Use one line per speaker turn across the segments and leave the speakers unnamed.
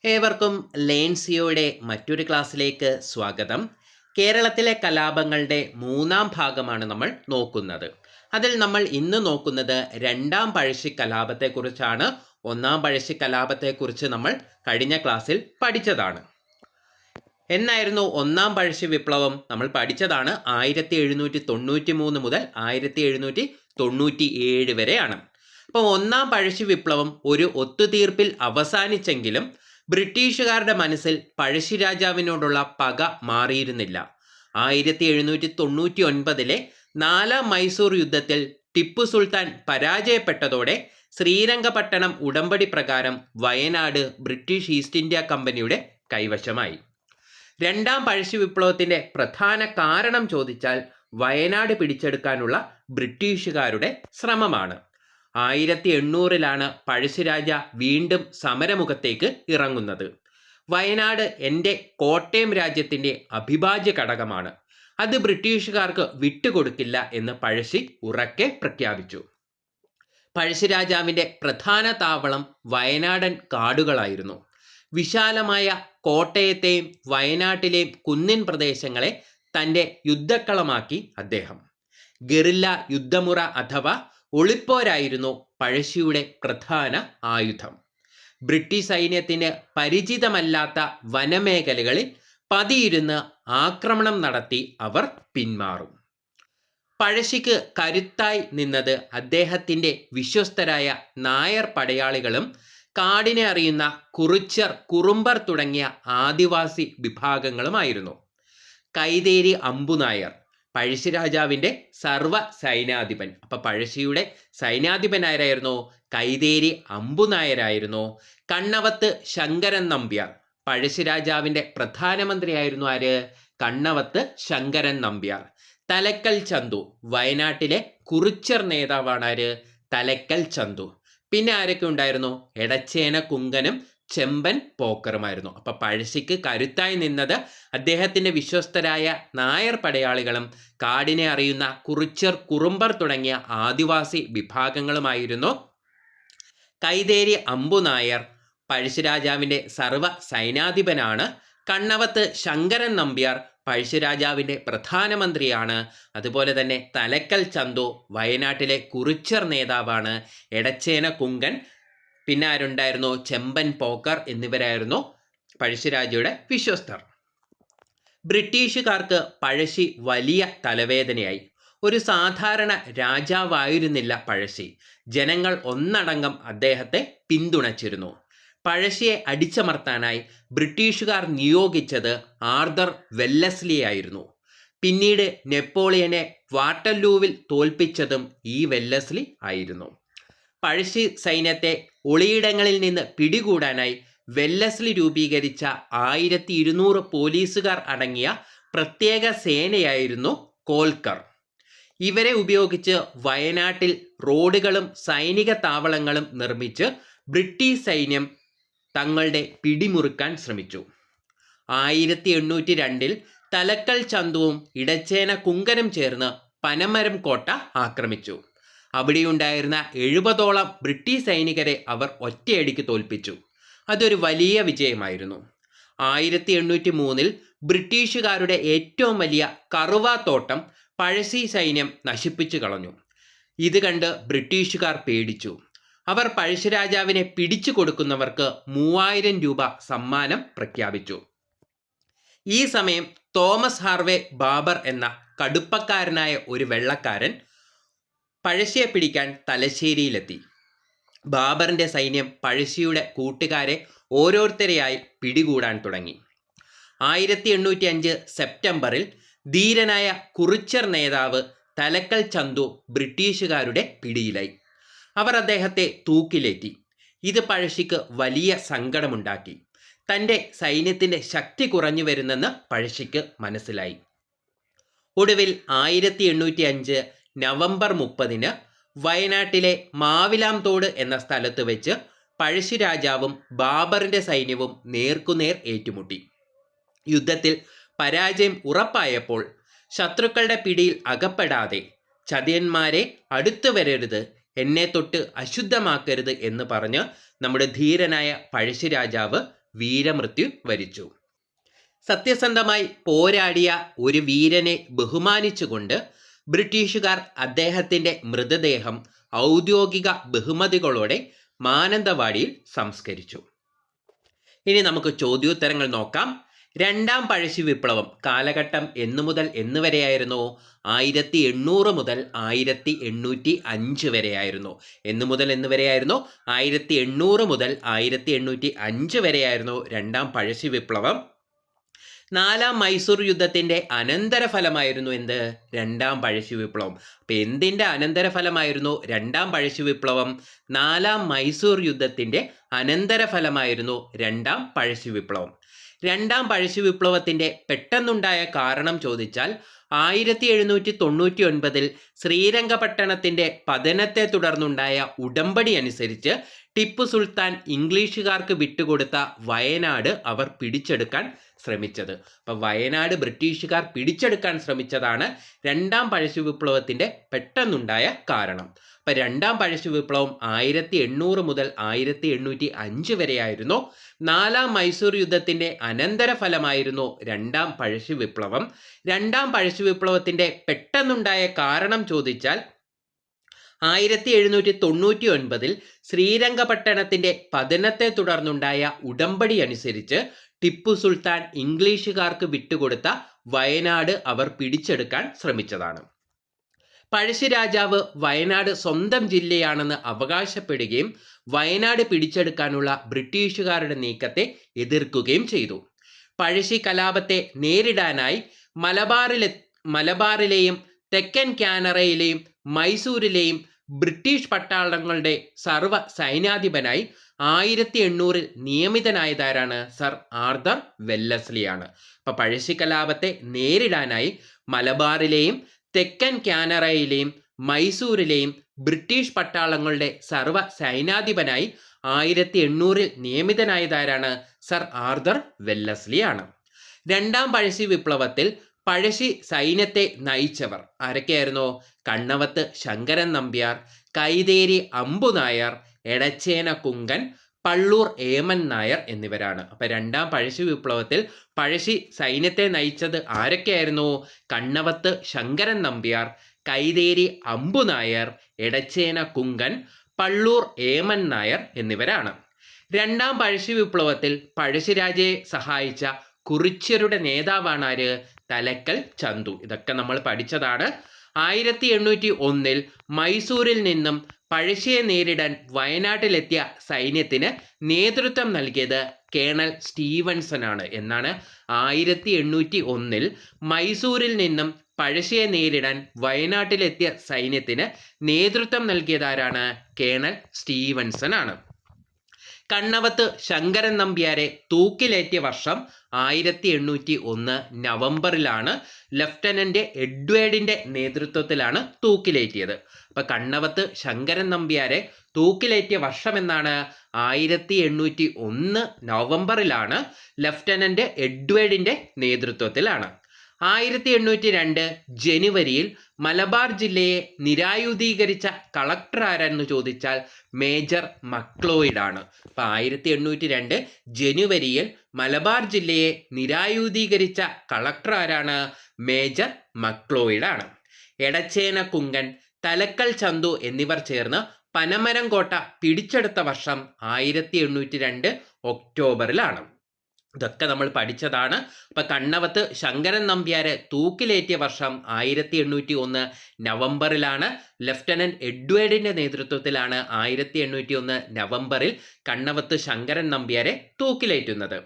ഏവർക്കും ലേൺസിയോയുടെ മറ്റൊരു ക്ലാസ്സിലേക്ക് സ്വാഗതം. കേരളത്തിലെ കലാപങ്ങളുടെ മൂന്നാം ഭാഗമാണ് നമ്മൾ നോക്കുന്നത്. അതിൽ നമ്മൾ ഇന്ന് നോക്കുന്നത് രണ്ടാം പഴശ്ശി കലാപത്തെക്കുറിച്ചാണ്. ഒന്നാം പഴശ്ശി കലാപത്തെക്കുറിച്ച് നമ്മൾ കഴിഞ്ഞ ക്ലാസ്സിൽ പഠിച്ചതാണ്. എന്നായിരുന്നു ഒന്നാം പഴശ്ശി വിപ്ലവം? നമ്മൾ പഠിച്ചതാണ് 1793 മുതൽ 1797 വരെയാണ്. അപ്പോൾ ഒന്നാം പഴശ്ശി വിപ്ലവം ഒരു ഒത്തുതീർപ്പിൽ അവസാനിച്ചെങ്കിലും ബ്രിട്ടീഷുകാരുടെ മനസ്സിൽ പഴശ്ശിരാജാവിനോടുള്ള പക മാറിയിരുന്നില്ല. 1799 നാലാം മൈസൂർ യുദ്ധത്തിൽ ടിപ്പു സുൽത്താൻ പരാജയപ്പെട്ടതോടെ ശ്രീരംഗപട്ടണം ഉടമ്പടി പ്രകാരം വയനാട് ബ്രിട്ടീഷ് ഈസ്റ്റ് ഇന്ത്യ കമ്പനിയുടെ കൈവശമായി. രണ്ടാം പഴശ്ശി വിപ്ലവത്തിൻ്റെ പ്രധാന കാരണം ചോദിച്ചാൽ വയനാട് പിടിച്ചെടുക്കാനുള്ള ബ്രിട്ടീഷുകാരുടെ ശ്രമമാണ്. 1800 പഴശ്ശിരാജ വീണ്ടും സമരമുഖത്തേക്ക് ഇറങ്ങുന്നത്. വയനാട് എൻ്റെ കോട്ടയം രാജ്യത്തിൻ്റെ അവിഭാജ്യ ഘടകമാണ്, അത് ബ്രിട്ടീഷുകാർക്ക് വിട്ടുകൊടുക്കില്ല എന്ന് പഴശ്ശി ഉറക്കെ പ്രഖ്യാപിച്ചു. പഴശ്ശിരാജാവിൻ്റെ പ്രധാന താവളം വയനാടൻ കാടുകളായിരുന്നു. വിശാലമായ കോട്ടയത്തെയും വയനാട്ടിലെയും കുന്നിൻ പ്രദേശങ്ങളെ തൻ്റെ യുദ്ധക്കളമാക്കി അദ്ദേഹം. ഗറില്ല യുദ്ധമുറ അഥവാ ഒളിപ്പോരായിരുന്നു പഴശ്ശിയുടെ പ്രധാന ആയുധം. ബ്രിട്ടീഷ് സൈന്യത്തിന് പരിചിതമല്ലാത്ത വനമേഖലകളിൽ പതിയിരുന്ന് ആക്രമണം നടത്തി അവർ പിന്മാറും. പഴശ്ശിക്ക് കരുത്തായി നിന്നത് അദ്ദേഹത്തിൻ്റെ വിശ്വസ്തരായ നായർ പടയാളികളും കാടിനെ അറിയുന്ന കുറിച്യർ, കുറുമ്പർ തുടങ്ങിയ ആദിവാസി വിഭാഗങ്ങളുമായിരുന്നു. കൈതേരി അമ്പുനായർ പഴശ്ശിരാജാവിൻ്റെ സർവ സൈന്യാധിപൻ. അപ്പം പഴശ്ശിയുടെ സൈന്യാധിപനായിരുന്നു കൈതേരി അമ്പുനായരായിരുന്നു. കണ്ണവത്ത് ശങ്കരൻ നമ്പ്യാർ പഴശ്ശിരാജാവിൻ്റെ പ്രധാനമന്ത്രിയായിരുന്നു. ആര്? കണ്ണവത്ത് ശങ്കരൻ നമ്പ്യാർ. തലക്കൽ ചന്തു വയനാട്ടിലെ കുറിച്യർ നേതാവാണ്. ആര്? തലക്കൽ ചന്തു. പിന്നെ ആരൊക്കെ ഉണ്ടായിരുന്നു? എടച്ചേന കുങ്കനും ചെമ്പൻ പോക്കറുമായിരുന്നു. അപ്പം പഴശ്ശിക്ക് കരുത്തായി നിന്നത് അദ്ദേഹത്തിൻ്റെ വിശ്വസ്തരായ നായർ പടയാളികളും കാടിനെ അറിയുന്ന കുറിച്യർ, കുറുമ്പർ തുടങ്ങിയ ആദിവാസി വിഭാഗങ്ങളുമായിരുന്നു. കൈതേരി അമ്പുനായർ പഴശ്ശിരാജാവിൻ്റെ സർവ സൈന്യാധിപനാണ്. കണ്ണവത്ത് ശങ്കരൻ നമ്പ്യാർ പഴശ്ശിരാജാവിൻ്റെ പ്രധാനമന്ത്രിയാണ്. അതുപോലെ തന്നെ തലക്കൽ ചന്തു വയനാട്ടിലെ കുറിച്യർ നേതാവാണ്. എടച്ചേന കുങ്കൻ, പിന്നെ ആരുണ്ടായിരുന്നു? ചെമ്പൻ പോക്കർ എന്നിവരായിരുന്നു പഴശ്ശിരാജയുടെ വിശ്വസ്തർ. ബ്രിട്ടീഷുകാർക്ക് പഴശ്ശി വലിയ തലവേദനയായി. ഒരു സാധാരണ രാജാവായിരുന്നില്ല പഴശ്ശി. ജനങ്ങൾ ഒന്നടങ്കം അദ്ദേഹത്തെ പിന്തുണച്ചിരുന്നു. പഴശ്ശിയെ അടിച്ചമർത്താനായി ബ്രിട്ടീഷുകാർ നിയോഗിച്ചത് ആർതർ വെല്ലസ്ലി ആയിരുന്നു. പിന്നീട് നെപ്പോളിയനെ വാട്ടർലൂവിൽ തോൽപ്പിച്ചതും ഈ വെല്ലസ്ലി ആയിരുന്നു. പഴശ്ശി സൈന്യത്തെ ഒളിയിടങ്ങളിൽ നിന്ന് പിടികൂടാനായി വെല്ലസ്ലി രൂപീകരിച്ച 1200 പോലീസുകാർ അടങ്ങിയ പ്രത്യേക സേനയായിരുന്നു കോൽക്കർ. ഇവരെ ഉപയോഗിച്ച് വയനാട്ടിൽ റോഡുകളും സൈനിക താവളങ്ങളും നിർമ്മിച്ച് ബ്രിട്ടീഷ് സൈന്യം തങ്ങളുടെ പിടിമുറുക്കാൻ ശ്രമിച്ചു. 1802 തലക്കൽ ചന്തുവും ഇടച്ചേന കുങ്കനും ചേർന്ന് പനമരം കോട്ട ആക്രമിച്ചു. അവിടെയുണ്ടായിരുന്ന 70ഓളം ബ്രിട്ടീഷ് സൈനികരെ അവർ ഒറ്റയടിക്ക് തോൽപ്പിച്ചു. അതൊരു വലിയ വിജയമായിരുന്നു. 1803 ബ്രിട്ടീഷുകാരുടെ ഏറ്റവും വലിയ കറുവാത്തോട്ടം പഴശ്ശി സൈന്യം നശിപ്പിച്ചു കളഞ്ഞു. ഇത് കണ്ട് ബ്രിട്ടീഷുകാർ പേടിച്ചു. അവർ പഴശ്ശിരാജാവിനെ പിടിച്ചു കൊടുക്കുന്നവർക്ക് 3000 രൂപ സമ്മാനം പ്രഖ്യാപിച്ചു. ഈ സമയം തോമസ് ഹാർവേ ബാബർ എന്ന കടുപ്പക്കാരനായ ഒരു വെള്ളക്കാരൻ പഴശ്ശിയെ പിടിക്കാൻ തലശ്ശേരിയിലെത്തി. ബാബറിൻ്റെ സൈന്യം പഴശ്ശിയുടെ കൂട്ടുകാരെ ഓരോരുത്തരെയായി പിടികൂടാൻ തുടങ്ങി. 1805 സെപ്റ്റംബറിൽ ധീരനായ കുറിച്യർ നേതാവ് തലക്കൽ ചന്തു ബ്രിട്ടീഷുകാരുടെ പിടിയിലായി. അവർ അദ്ദേഹത്തെ തൂക്കിലേറ്റി. ഇത് പഴശ്ശിക്ക് വലിയ സങ്കടമുണ്ടാക്കി. തൻ്റെ സൈന്യത്തിൻ്റെ ശക്തി കുറഞ്ഞു വരുന്നെന്ന് പഴശ്ശിക്ക് മനസ്സിലായി. ഒടുവിൽ 1805 നവംബർ 30 വയനാട്ടിലെ മാവിലാംതോട് എന്ന സ്ഥലത്ത് വെച്ച് പഴശ്ശിരാജാവും ബാബറിൻ്റെ സൈന്യവും നേർക്കുനേർ ഏറ്റുമുട്ടി. യുദ്ധത്തിൽ പരാജയം ഉറപ്പായപ്പോൾ ശത്രുക്കളുടെ പിടിയിൽ അകപ്പെടാതെ ചതിയന്മാരെ അടുത്തു വരരുത്, എന്നെ തൊട്ട് അശുദ്ധമാക്കരുത് എന്ന് പറഞ്ഞ് നമ്മുടെ ധീരനായ പഴശ്ശിരാജാവ് വീരമൃത്യു വരിച്ചു. സത്യസന്ധമായി പോരാടിയ ഒരു വീരനെ ബഹുമാനിച്ചുകൊണ്ട് ബ്രിട്ടീഷുകാർ അദ്ദേഹത്തിൻ്റെ മൃതദേഹം ഔദ്യോഗിക ബഹുമതികളോടെ മാനന്തവാടിയിൽ സംസ്കരിച്ചു. ഇനി നമുക്ക് ചോദ്യോത്തരങ്ങൾ നോക്കാം. രണ്ടാം പഴശ്ശി വിപ്ലവം കാലഘട്ടം എന്നു മുതൽ എന്ന് വരെയായിരുന്നു? 1800 മുതൽ 1805 വരെയായിരുന്നു. എന്നു മുതൽ എന്ന് വരെയായിരുന്നു? 1800 മുതൽ 1805 വരെയായിരുന്നു രണ്ടാം പഴശ്ശി വിപ്ലവം. നാലാം മൈസൂർ യുദ്ധത്തിൻ്റെ അനന്തരഫലമായിരുന്നു എന്ത്? രണ്ടാം പഴശ്ശി വിപ്ലവം. അപ്പം എന്തിൻ്റെ അനന്തരഫലമായിരുന്നു രണ്ടാം പഴശ്ശി വിപ്ലവം? നാലാം മൈസൂർ യുദ്ധത്തിൻ്റെ അനന്തരഫലമായിരുന്നു രണ്ടാം പഴശ്ശി വിപ്ലവം. രണ്ടാം പഴശ്ശി വിപ്ലവത്തിൻ്റെ പെട്ടെന്നുണ്ടായ കാരണം ചോദിച്ചാൽ 1799 ശ്രീരംഗപട്ടണത്തിൻ്റെ പതനത്തെ തുടർന്നുണ്ടായ ഉടമ്പടി അനുസരിച്ച് ടിപ്പു സുൽത്താൻ ഇംഗ്ലീഷുകാർക്ക് വിട്ടുകൊടുത്ത വയനാട് അവർ പിടിച്ചെടുക്കാൻ ശ്രമിച്ചത്. അപ്പം വയനാട് ബ്രിട്ടീഷുകാർ പിടിച്ചെടുക്കാൻ ശ്രമിച്ചതാണ് രണ്ടാം പഴശ്ശി വിപ്ലവത്തിൻ്റെ പെട്ടെന്നുണ്ടായ കാരണം. അപ്പം രണ്ടാം പഴശ്ശി വിപ്ലവം 1800 മുതൽ 1805 വരെയായിരുന്നു. നാലാം മൈസൂർ യുദ്ധത്തിൻ്റെ അനന്തരഫലമായിരുന്നു രണ്ടാം പഴശ്ശി വിപ്ലവം. രണ്ടാം പഴശ്ശി വിപ്ലവത്തിൻ്റെ പെട്ടെന്നുണ്ടായ കാരണം ചോദിച്ചാൽ 1799 ശ്രീരംഗപട്ടണത്തിൻ്റെ പതനത്തെ തുടർന്നുണ്ടായ ഉടമ്പടി അനുസരിച്ച് ടിപ്പു സുൽത്താൻ ഇംഗ്ലീഷുകാർക്ക് വിട്ടുകൊടുത്ത വയനാട് അവർ പിടിച്ചെടുക്കാൻ ശ്രമിച്ചതാണ്. പഴശ്ശി രാജാവ് വയനാട് സ്വന്തം ജില്ലയാണെന്ന് അവകാശപ്പെടുകയും വയനാട് പിടിച്ചെടുക്കാനുള്ള ബ്രിട്ടീഷുകാരുടെ നീക്കത്തെ എതിർക്കുകയും ചെയ്തു. പഴശ്ശി കലാപത്തെ നേരിടാനായി മലബാറിലെയും തെക്കൻ കാനറയിലെയും മൈസൂരിലെയും ബ്രിട്ടീഷ് പട്ടാളങ്ങളുടെ സർവ്വ സൈന്യാധിപനായി 1800 നിയമിതനായതാരാണ്? Sir Arthur വെല്ലസ്ലിയാണ്. അപ്പം പഴശ്ശി കലാപത്തെ നേരിടാനായി മലബാറിലെയും തെക്കൻ കാനറയിലെയും മൈസൂരിലെയും ബ്രിട്ടീഷ് പട്ടാളങ്ങളുടെ സർവ്വ സൈന്യാധിപനായി 1800 നിയമിതനായതാരാണ്? Sir Arthur വെല്ലസ്ലിയാണ്. രണ്ടാം പഴശ്ശി വിപ്ലവത്തിൽ പഴശ്ശി സൈന്യത്തെ നയിച്ചവർ ആരൊക്കെയായിരുന്നു? കണ്ണവത്ത് ശങ്കരൻ നമ്പ്യാർ, കൈതേരി അമ്പു നായർ, എടച്ചേന കുങ്കൻ, പള്ളൂർ ഏമൻ നായർ എന്നിവരാണ്. അപ്പം രണ്ടാം പഴശ്ശി വിപ്ലവത്തിൽ പഴശ്ശി സൈന്യത്തെ നയിച്ചത് ആരൊക്കെയായിരുന്നു? കണ്ണവത്ത് ശങ്കരൻ നമ്പ്യാർ, കൈതേരി അമ്പു നായർ, എടച്ചേന കുങ്കൻ, പള്ളൂർ ഏമൻ നായർ എന്നിവരാണ്. രണ്ടാം പഴശ്ശി വിപ്ലവത്തിൽ പഴശ്ശിരാജയെ സഹായിച്ച കുറിച്യരുടെ നേതാവാണ് ആര്? തലക്കൽ ചന്തു. ഇതൊക്കെ നമ്മൾ പഠിച്ചതാണ്. 1801 മൈസൂരിൽ നിന്നും പഴശ്ശിയെ നേരിടാൻ വയനാട്ടിലെത്തിയ സൈന്യത്തിന് നേതൃത്വം നൽകിയത് കേണൽ സ്റ്റീവൻസൺ ആണ്. എന്നാണ് 1801 മൈസൂരിൽ നിന്നും പഴശ്ശിയെ നേരിടാൻ വയനാട്ടിലെത്തിയ സൈന്യത്തിന് നേതൃത്വം നൽകിയതാരാണ്? കേണൽ സ്റ്റീവൻസൺ ആണ്. കണ്ണവത്ത് ശങ്കരൻ നമ്പ്യാരെ തൂക്കിലേറ്റിയ വർഷം 1801 നവംബറിലാണ്. ലഫ്റ്റനന്റ് എഡ്വേർഡിന്റെ നേതൃത്വത്തിലാണ് തൂക്കിലേറ്റിയത്. അപ്പൊ കണ്ണവത്ത് ശങ്കരൻ നമ്പ്യാരെ തൂക്കിലേറ്റിയ വർഷം എന്നാണ്? 1801 നവംബറിലാണ്. ലഫ്റ്റനന്റ് എഡ്വേർഡിന്റെ നേതൃത്വത്തിലാണ്. 1802 ജനുവരിയിൽ മലബാർ ജില്ലയെ നിരായുധീകരിച്ച കളക്ടർ ആരെന്ന് ചോദിച്ചാൽ മേജർ മക്ലോയിഡ് ആണ്. അപ്പം 1802 ജനുവരിയിൽ മലബാർ ജില്ലയെ നിരായുധീകരിച്ച കളക്ടർ ആരാണ്? മേജർ മക്ലോയിഡ് ആണ്. എടച്ചേന കുങ്കൻ, തലക്കൽ ചന്തു എന്നിവർ ചേർന്ന് പനമരം കോട്ട പിടിച്ചെടുത്ത വർഷം 1802 ഒക്ടോബറിലാണ്. ഇതൊക്കെ നമ്മൾ പഠിച്ചതാണ്. അപ്പം കണ്ണവത്ത് ശങ്കരൻ നമ്പ്യാരെ തൂക്കിലേറ്റിയ വർഷം 1801 നവംബറിലാണ്. ലഫ്റ്റനന്റ് എഡ്വേർഡിന്റെ നേതൃത്വത്തിലാണ് 1801 നവംബറിൽ കണ്ണവത്ത് ശങ്കരൻ നമ്പ്യാരെ തൂക്കിലേറ്റുന്നത്.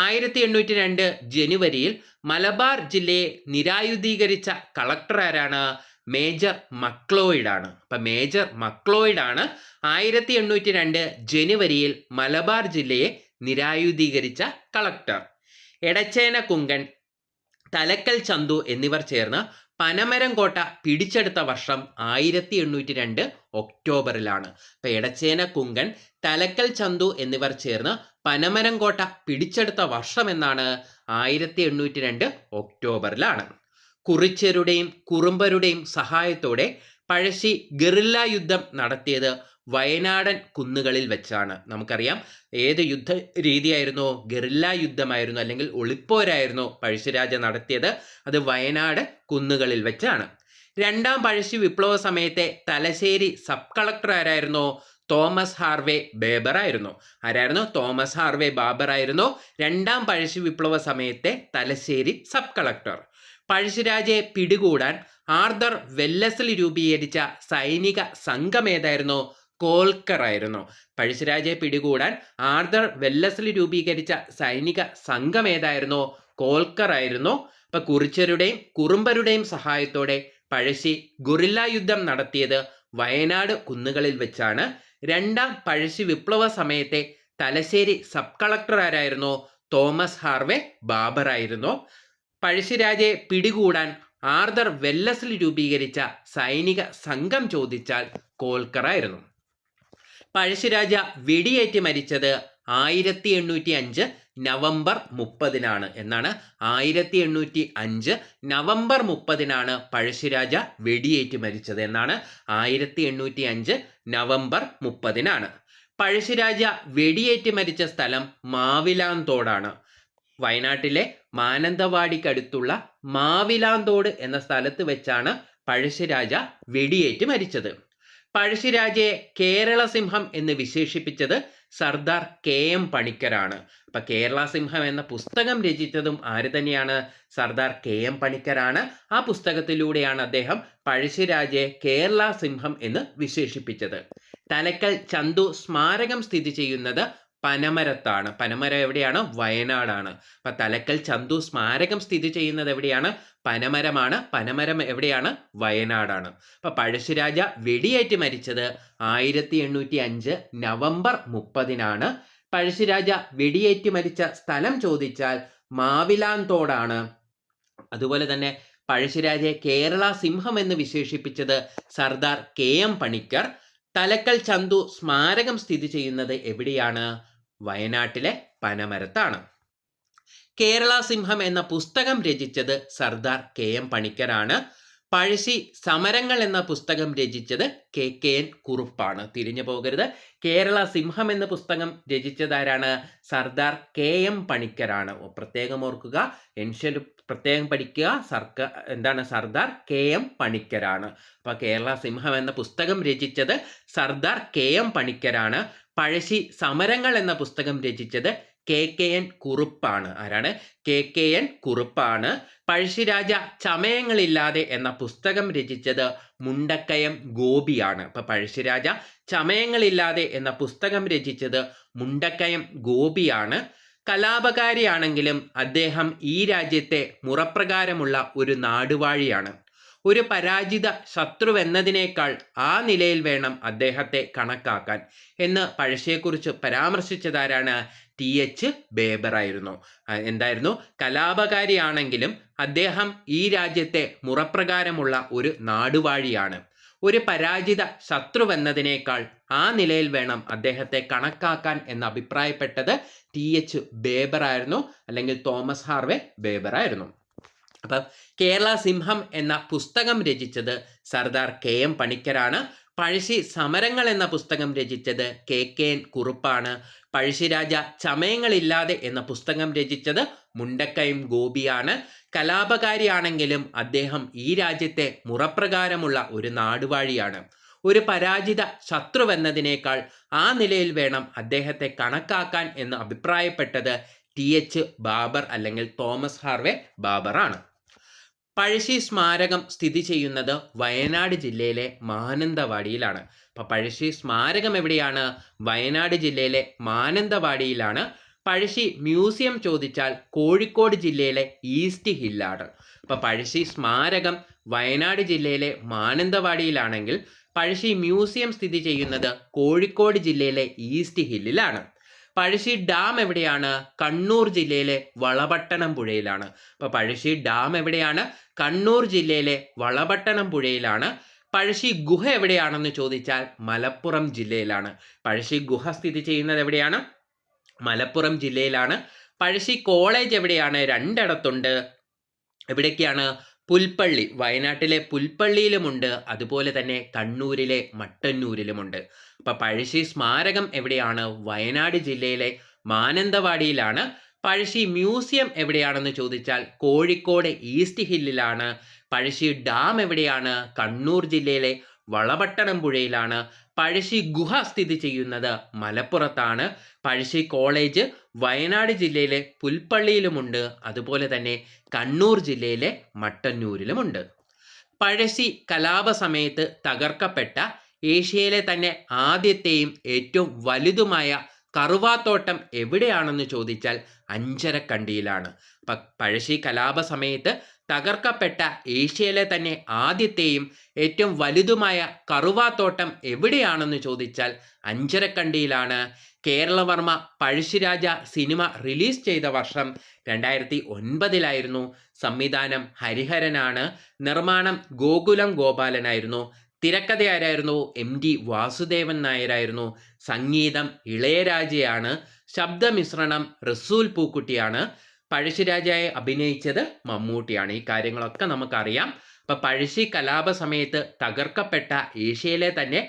1802 ജനുവരിയിൽ മലബാർ ജില്ലയെ നിരായുധീകരിച്ച കളക്ടർ ആരാണ്? മേജർ മക്ലോയിഡ് ആണ്. അപ്പം മേജർ മക്ലോയിഡ് ആണ് 1802 ജനുവരിയിൽ മലബാർ ജില്ലയെ നിരായുധീകരിച്ച കളക്ടർ. എടച്ചേന കുങ്കൻ, തലക്കൽ ചന്തു എന്നിവർ ചേർന്ന് പനമരം കോട്ട പിടിച്ചെടുത്ത വർഷം 1802 ഒക്ടോബറിലാണ്. അപ്പം എടച്ചേന കുങ്കൻ, തലക്കൽ ചന്തു എന്നിവർ ചേർന്ന് പനമരം കോട്ട പിടിച്ചെടുത്ത വർഷം എന്നാണ്? 1802 ഒക്ടോബറിലാണ്. കുറിച്യരുടെയും കുറുമ്പരുടെയും സഹായത്തോടെ പഴശ്ശി ഗറില്ല യുദ്ധം നടത്തിയത് വയനാടൻ കുന്നുകളിൽ വെച്ചാണ്. നമുക്കറിയാം ഏത് യുദ്ധ രീതിയായിരുന്നു? ഗറില്ല യുദ്ധമായിരുന്നു, അല്ലെങ്കിൽ ഒളിപ്പോരായിരുന്നു പഴശ്ശിരാജ നടത്തിയത്. അത് വയനാട് കുന്നുകളിൽ വെച്ചാണ്. രണ്ടാം പഴശ്ശി വിപ്ലവ സമയത്തെ തലശ്ശേരി സബ് കളക്ടർ ആരായിരുന്നു? തോമസ് ഹാർവേ ബേബർ ആയിരുന്നു. ആരായിരുന്നു? തോമസ് ഹാർവേ ബാബർ ആയിരുന്നു രണ്ടാം പഴശ്ശി വിപ്ലവ സമയത്തെ തലശ്ശേരി സബ് കളക്ടർ. പഴശ്ശിരാജയെ പിടികൂടാൻ ആർതർ വെല്ലസ്ലി രൂപീകരിച്ച സൈനിക സംഘം ഏതായിരുന്നു? കോൽക്കർ ആയിരുന്നു. പഴശ്ശിരാജയെ പിടികൂടാൻ ആർതർ വെല്ലസ്ലി രൂപീകരിച്ച സൈനിക സംഘം ഏതായിരുന്നു? കോൽക്കർ ആയിരുന്നു. അപ്പൊ കുറിച്യരുടെയും കുറുമ്പരുടെയും സഹായത്തോടെ പഴശ്ശി ഗുറില്ല യുദ്ധം നടത്തിയത് വയനാട് കുന്നുകളിൽ വെച്ചാണ്. രണ്ടാം പഴശ്ശി വിപ്ലവ സമയത്തെ തലശ്ശേരി സബ് കളക്ടർ ആരായിരുന്നു? തോമസ് ഹാർവേ ബാബർ ആയിരുന്നു. പഴശ്ശിരാജയെ പിടികൂടാൻ ആർതർ വെല്ലസ്ലി രൂപീകരിച്ച സൈനിക സംഘം ചോദിച്ചാൽ കോൽക്കർ ആയിരുന്നു. പഴശ്ശിരാജ വെടിയേറ്റ് മരിച്ചത് 1805 നവംബർ 30-നാണ്. എന്നാണ് 1805 നവംബർ 30-നാണ് പഴശ്ശിരാജ വെടിയേറ്റ് മരിച്ചത്. എന്നാണ് 1805 നവംബർ 30-നാണ്. പഴശ്ശിരാജ വെടിയേറ്റ് മരിച്ച സ്ഥലം മാവിലാന്തോടാണ്. വയനാട്ടിലെ മാനന്തവാടിക്കടുത്തുള്ള മാവിലാന്തോട് എന്ന സ്ഥലത്ത് വെച്ചാണ് പഴശ്ശിരാജ വെടിയേറ്റ് മരിച്ചത്. പഴശ്ശിരാജയെ കേരള സിംഹം എന്ന് വിശേഷിപ്പിച്ചത് സർദാർ KM പണിക്കരാണ്. അപ്പൊ കേരള സിംഹം എന്ന പുസ്തകം രചിച്ചതും ആര് തന്നെയാണ്? സർദാർ KM പണിക്കരാണ്. ആ പുസ്തകത്തിലൂടെയാണ് അദ്ദേഹം പഴശ്ശിരാജയെ കേരള സിംഹം എന്ന് വിശേഷിപ്പിച്ചത്. തലക്കൽ ചന്തു സ്മാരകം സ്ഥിതി ചെയ്യുന്നത് പനമരത്താണ്. പനമരം എവിടെയാണ്? വയനാടാണ്. അപ്പൊ തലക്കൽ ചന്തു സ്മാരകം സ്ഥിതി ചെയ്യുന്നത് എവിടെയാണ്? പനമരമാണ്. പനമരം എവിടെയാണ്? വയനാടാണ്. അപ്പൊ പഴശ്ശിരാജ വെടിയേറ്റ് മരിച്ചത് 1805 നവംബർ 30-നാണ്. പഴശ്ശിരാജ വെടിയേറ്റ് മരിച്ച സ്ഥലം ചോദിച്ചാൽ മാവിലാന്തോടാണ്. അതുപോലെ തന്നെ പഴശ്ശിരാജയെ കേരള സിംഹം എന്ന് വിശേഷിപ്പിച്ചത് സർദാർ KM പണിക്കർ. തലക്കൽ ചന്തു സ്മാരകം സ്ഥിതി ചെയ്യുന്നത് എവിടെയാണ്? വയനാട്ടിലെ പനമരത്താണ്. കേരള സിംഹം എന്ന പുസ്തകം രചിച്ചത് സർദാർ KM പണിക്കരാണ്. പഴശ്ശി സമരങ്ങൾ എന്ന പുസ്തകം രചിച്ചത് KKN കുറുപ്പാണ്. തിരിഞ്ഞു പോകരുത്. കേരള സിംഹം എന്ന പുസ്തകം രചിച്ചതാരാണ്? സർദാർ KM പണിക്കരാണ്. പ്രത്യേകം ഓർക്കുക, എൻഷ്യൽ പ്രത്യേകം പഠിക്കുക. സർദാർ KM പണിക്കരാണ്. അപ്പൊ കേരള സിംഹം എന്ന പുസ്തകം രചിച്ചത് സർദാർ KM പണിക്കരാണ്. പഴശ്ശി സമരങ്ങൾ എന്ന പുസ്തകം രചിച്ചത് KKN കുറുപ്പാണ്. ആരാണ്? KKN കുറുപ്പാണ്. പഴശ്ശിരാജ ചമയങ്ങളില്ലാതെ എന്ന പുസ്തകം രചിച്ചത് മുണ്ടക്കയം ഗോപിയാണ്. അപ്പൊ പഴശ്ശിരാജ ചമയങ്ങളില്ലാതെ എന്ന പുസ്തകം രചിച്ചത് മുണ്ടക്കയം ഗോപിയാണ്. കലാപകാരിയാണെങ്കിലും അദ്ദേഹം ഈ രാജ്യത്തെ മുറപ്രകാരമുള്ള ഒരു നാടുവാഴിയാണ്. ഒരു പരാജിത ശത്രുവെന്നതിനേക്കാൾ ആ നിലയിൽ വേണം അദ്ദേഹത്തെ കണക്കാക്കാൻ എന്ന് പഴശ്ശിയെക്കുറിച്ച് പരാമർശിച്ചതാരാണ്? TH ബേബർ ആയിരുന്നു. എന്തായിരുന്നു? കലാപകാരിയാണെങ്കിലും അദ്ദേഹം ഈ രാജ്യത്തെ മുറപ്രകാരമുള്ള ഒരു നാടുവാഴിയാണ്. ഒരു പരാജിത ശത്രുവെന്നതിനേക്കാൾ ആ നിലയിൽ വേണം അദ്ദേഹത്തെ കണക്കാക്കാൻ എന്ന് അഭിപ്രായപ്പെട്ടത് TH ബേബർ ആയിരുന്നു, അല്ലെങ്കിൽ തോമസ് ഹാർവേ ബേബർ ആയിരുന്നു. അപ്പം കേരള സിംഹം എന്ന പുസ്തകം രചിച്ചത് സർദാർ KM പണിക്കരാണ്. പഴശ്ശി സമരങ്ങൾ എന്ന പുസ്തകം രചിച്ചത് KKN കുറുപ്പാണ്. പഴശ്ശിരാജ ചമയങ്ങളില്ലാതെ എന്ന പുസ്തകം രചിച്ചത് മുണ്ടക്കയം ഗോപിയാണ്. കലാപകാരിയാണെങ്കിലും അദ്ദേഹം ഈ രാജ്യത്തെ മുറപ്രകാരമുള്ള ഒരു നാടുവാഴിയാണ്. ഒരു പരാജിത ശത്രുവെന്നതിനേക്കാൾ ആ നിലയിൽ വേണം അദ്ദേഹത്തെ കണക്കാക്കാൻ എന്ന് അഭിപ്രായപ്പെട്ടത് TH ബാബർ, അല്ലെങ്കിൽ തോമസ് ഹാർവേ ബാബർ ആണ്. പഴശ്ശി സ്മാരകം സ്ഥിതി ചെയ്യുന്നത് വയനാട് ജില്ലയിലെ മാനന്തവാടിയിലാണ്. അപ്പോൾ പഴശ്ശി സ്മാരകം എവിടെയാണ്? വയനാട് ജില്ലയിലെ മാനന്തവാടിയിലാണ്. പഴശ്ശി മ്യൂസിയം ചോദിച്ചാൽ കോഴിക്കോട് ജില്ലയിലെ ഈസ്റ്റ് ഹില്ലാണ്. അപ്പോൾ പഴശ്ശി സ്മാരകം വയനാട് ജില്ലയിലെ മാനന്തവാടിയിലാണെങ്കിൽ പഴശ്ശി മ്യൂസിയം സ്ഥിതി ചെയ്യുന്നത് കോഴിക്കോട് ജില്ലയിലെ ഈസ്റ്റ് ഹില്ലിലാണ്. പഴശ്ശി ഡാം എവിടെയാണ്? കണ്ണൂർ ജില്ലയിലെ വളപട്ടണം പുഴയിലാണ്. അപ്പോൾ പഴശ്ശി ഡാം എവിടെയാണ്? കണ്ണൂർ ജില്ലയിലെ വളപട്ടണം പുഴയിലാണ്. പഴശ്ശി ഗുഹ എവിടെയാണെന്ന് ചോദിച്ചാൽ മലപ്പുറം ജില്ലയിലാണ്. പഴശ്ശി ഗുഹ സ്ഥിതി ചെയ്യുന്നത് എവിടെയാണ്? മലപ്പുറം ജില്ലയിലാണ്. പഴശ്ശി കോളേജ് എവിടെയാണ്? രണ്ടിടത്തുണ്ട്. എവിടേക്കാണ്? പുൽപ്പള്ളി വയനാട്ടിലെ പുൽപ്പള്ളിയിലുമുണ്ട്, അതുപോലെ തന്നെ കണ്ണൂരിലെ മട്ടന്നൂരിലുമുണ്ട്. അപ്പൊ പഴശ്ശി സ്മാരകം എവിടെയാണ്? വയനാട് ജില്ലയിലെ മാനന്തവാടിയിലാണ്. പഴശ്ശി മ്യൂസിയം എവിടെയാണെന്ന് ചോദിച്ചാൽ കോഴിക്കോട് ഈസ്റ്റ് ഹില്ലിലാണ്. പഴശ്ശി ഡാം എവിടെയാണ്? കണ്ണൂർ ജില്ലയിലെ വളപട്ടണം പുഴയിലാണ്. പഴശ്ശി ഗുഹ സ്ഥിതി ചെയ്യുന്നത് മലപ്പുറത്താണ്. പഴശ്ശി കോളേജ് വയനാട് ജില്ലയിലെ പുൽപ്പള്ളിയിലുമുണ്ട്, അതുപോലെ തന്നെ കണ്ണൂർ ജില്ലയിലെ മട്ടന്നൂരിലുമുണ്ട്. പഴശ്ശി കലാപ സമയത്ത് തകർക്കപ്പെട്ട ഏഷ്യയിലെ തന്നെ ആദ്യത്തെയും ഏറ്റവും വലുതുമായ കറുവാത്തോട്ടം എവിടെയാണെന്ന് ചോദിച്ചാൽ അഞ്ചരക്കണ്ടിയിലാണ്. പഴശ്ശി കലാപ സമയത്ത് തകർക്കപ്പെട്ട ഏഷ്യയിലെ തന്നെ ആദ്യത്തെയും ഏറ്റവും വലുതുമായ കറുവാത്തോട്ടം എവിടെയാണെന്ന് ചോദിച്ചാൽ അഞ്ചരക്കണ്ടിയിലാണ്. കേരളവർമ്മ പഴശ്ശിരാജ സിനിമ റിലീസ് ചെയ്ത വർഷം 2009 സംവിധാനം ഹരിഹരനാണ്. നിർമ്മാണം ഗോകുലം ഗോപാലനായിരുന്നു. തിരക്കഥ ആരായിരുന്നു? MD വാസുദേവൻ നായരായിരുന്നു. സംഗീതം ഇളയരാജയാണ്. ശബ്ദമിശ്രണം റസൂൽ പൂക്കുട്ടിയാണ്. പഴശ്ശിരാജയായി അഭിനയിച്ചത് മമ്മൂട്ടിയാണ്. ഈ കാര്യങ്ങളൊക്കെ നമുക്കറിയാം. അപ്പൊ പഴശ്ശി കലാപ സമയത്ത് തകർക്കപ്പെട്ട ഏഷ്യയിലെ തന്നെ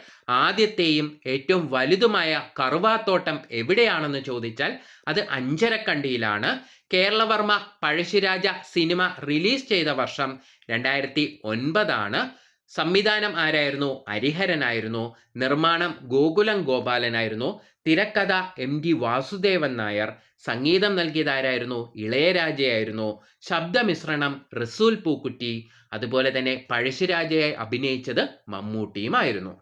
ആദ്യത്തെയും ഏറ്റവും വലുതുമായ കറുവാത്തോട്ടം എവിടെയാണെന്ന് ചോദിച്ചാൽ അത് അഞ്ചരക്കണ്ടിയിലാണ്. കേരളവർമ്മ പഴശ്ശിരാജ സിനിമ റിലീസ് ചെയ്ത വർഷം 2009. സംവിധാനം ആരായിരുന്നു? ഹരിഹരനായിരുന്നു. നിർമ്മാണം ഗോകുലം ഗോപാലനായിരുന്നു. തിരക്കഥ MD വാസുദേവൻ നായർ. സംഗീതം നൽകിയത് ആരായിരുന്നു? ഇളയരാജയായിരുന്നു. ശബ്ദമിശ്രണം റസൂൽ പൂക്കുറ്റി. അതുപോലെ തന്നെ പഴശ്ശിരാജയായി അഭിനയിച്ചത് മമ്മൂട്ടിയുമായിരുന്നു.